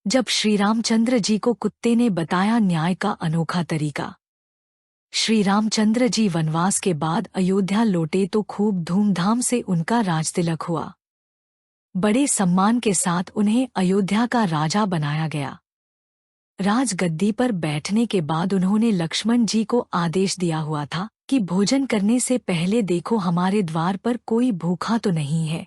जब श्री रामचंद्र जी को कुत्ते ने बताया न्याय का अनोखा तरीका। श्री रामचंद्र जी वनवास के बाद अयोध्या लौटे तो खूब धूमधाम से उनका राजतिलक हुआ। बड़े सम्मान के साथ उन्हें अयोध्या का राजा बनाया गया। राजगद्दी पर बैठने के बाद उन्होंने लक्ष्मण जी को आदेश दिया हुआ था कि भोजन करने से पहले देखो हमारे द्वार पर कोई भूखा तो नहीं है।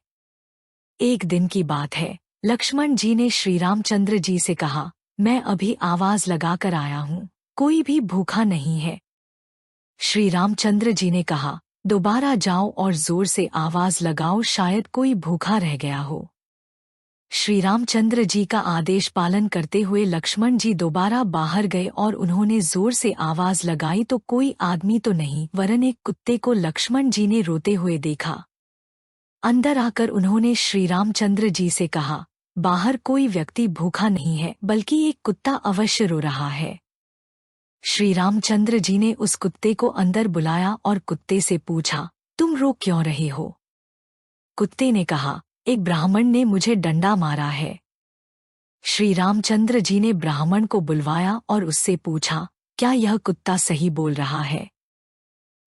एक दिन की बात है, लक्ष्मण जी ने श्री रामचंद्र जी से कहा, मैं अभी आवाज लगाकर आया हूँ, कोई भी भूखा नहीं है। श्री रामचंद्र जी ने कहा, दोबारा जाओ और जोर से आवाज लगाओ, शायद कोई भूखा रह गया हो। श्री रामचंद्र जी का आदेश पालन करते हुए लक्ष्मण जी दोबारा बाहर गए और उन्होंने जोर से आवाज लगाई तो कोई आदमी तो नहीं, वरन एक कुत्ते को लक्ष्मण जी ने रोते हुए देखा। अंदर आकर उन्होंने श्री रामचंद्र जी से कहा, बाहर कोई व्यक्ति भूखा नहीं है, बल्कि एक कुत्ता अवश्य रो रहा है। श्री रामचंद्र जी ने उस कुत्ते को अंदर बुलाया और कुत्ते से पूछा, तुम रो क्यों रहे हो? कुत्ते ने कहा, एक ब्राह्मण ने मुझे डंडा मारा है। श्री रामचंद्र जी ने ब्राह्मण को बुलवाया और उससे पूछा, क्या यह कुत्ता सही बोल रहा है?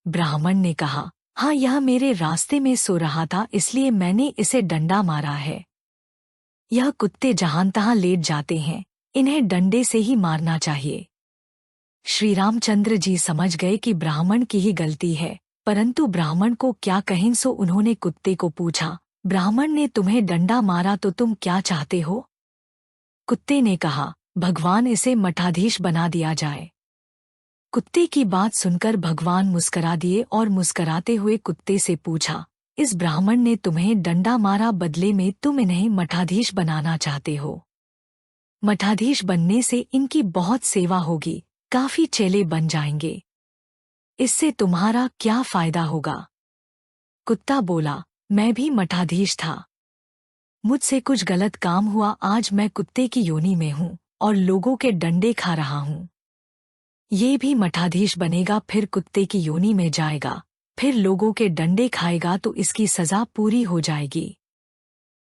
ब्राह्मण ने कहा, हाँ, यह मेरे रास्ते में सो रहा था, इसलिए मैंने इसे डंडा मारा है। यह कुत्ते जहां तहां लेट जाते हैं, इन्हें डंडे से ही मारना चाहिए। श्री रामचंद्र जी समझ गए कि ब्राह्मण की ही गलती है, परंतु ब्राह्मण को क्या कहें, सो उन्होंने कुत्ते को पूछा, ब्राह्मण ने तुम्हें डंडा मारा तो तुम क्या चाहते हो? कुत्ते ने कहा, भगवान इसे मठाधीश बना दिया जाए। कुत्ते की बात सुनकर भगवान मुस्करा दिए और मुस्कराते हुए कुत्ते से पूछा, इस ब्राह्मण ने तुम्हें डंडा मारा, बदले में तुम इन्हें मठाधीश बनाना चाहते हो। मठाधीश बनने से इनकी बहुत सेवा होगी, काफी चेले बन जाएंगे। इससे तुम्हारा क्या फायदा होगा? कुत्ता बोला, मैं भी मठाधीश था, मुझसे कुछ गलत काम हुआ, आज मैं कुत्ते की योनि में हूँ और लोगों के डंडे खा रहा हूँ। ये भी मठाधीश बनेगा, फिर कुत्ते की योनि में जाएगा, फिर लोगों के डंडे खाएगा तो इसकी सजा पूरी हो जाएगी।